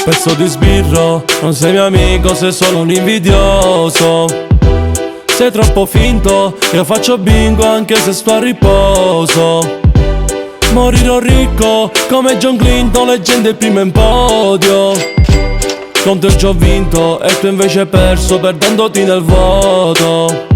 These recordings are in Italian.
Pezzo di sbirro, non sei mio amico, sei solo un invidioso. Sei troppo finto, io faccio bingo anche se sto a riposo. Morirò ricco come John Clinton, leggenda prima in podio. Contro il già ho vinto e tu invece hai perso perdendoti nel voto.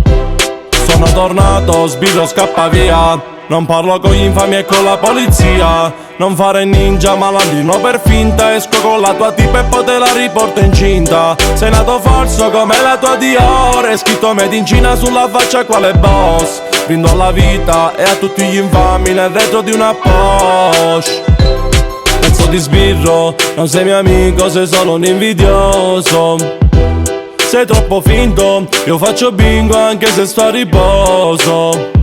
Sono tornato, sbirro scappa via. Non parlo con gli infami e con la polizia. Non fare ninja malandrino per finta. Esco con la tua tipa e poi te la riporto incinta. Sei nato falso come la tua Dior. È scritto made in Cina sulla faccia quale boss. Brindo alla vita e a tutti gli infami nel retro di una Porsche. Pezzo di sbirro, non sei mio amico, sei solo un invidioso. Sei troppo finto, io faccio bingo anche se sto a riposo.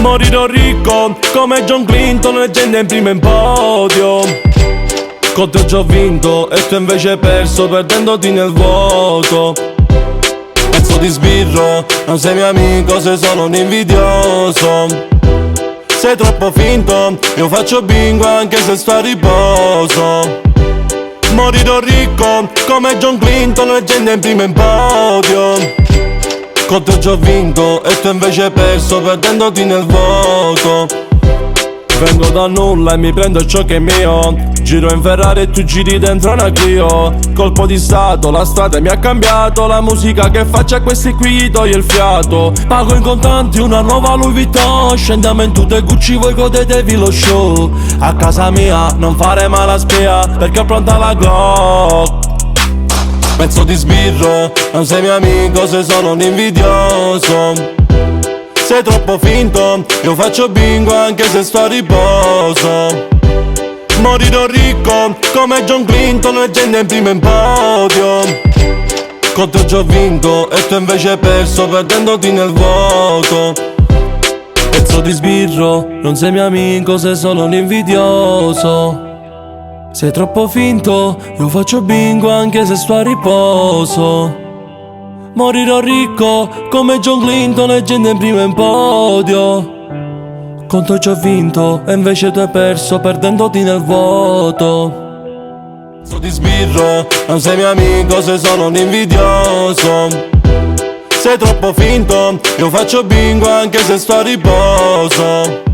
Morirò ricco come John Clinton, leggenda in prima in podio. Contro il già ho vinto e tu invece hai perso perdendoti nel vuoto. Pezzo di sbirro, non sei mio amico, sei solo un invidioso. Sei troppo finto, io faccio bingo anche se sto a riposo. Morirò ricco come John Clinton, leggenda in prima in podio. Contro già ho vinto e tu invece hai perso perdendoti nel vuoto. Vengo da nulla e mi prendo ciò che è mio. Giro in Ferrari e tu giri dentro una Clio. Colpo di stato, la strada mi ha cambiato. La musica che faccio a questi qui gli toglie il fiato. Pago in contanti una nuova Louis Vuitton. Scendiamo in tutte Gucci, voi godetevi lo show. A casa mia non fare male a spia, perché ho pronta la Glock. Pezzo di sbirro, non sei mio amico, sei solo un invidioso. Sei troppo finto, io faccio bingo anche se sto a riposo. Morirò ricco come John Clinton, leggenda in prima in podio. Contro già ho vinto e tu invece hai perso perdendoti nel vuoto. Pezzo di sbirro, non sei mio amico, sei solo un invidioso. Sei troppo finto, io faccio bingo anche se sto a riposo. Morirò ricco come John Clinton, leggenda in prima in podio. Contro già ho vinto e invece tu hai perso perdendoti nel vuoto. Pezzo di sbirro, non sei mio amico, sei solo un invidioso. Sei troppo finto, io faccio bingo anche se sto a riposo.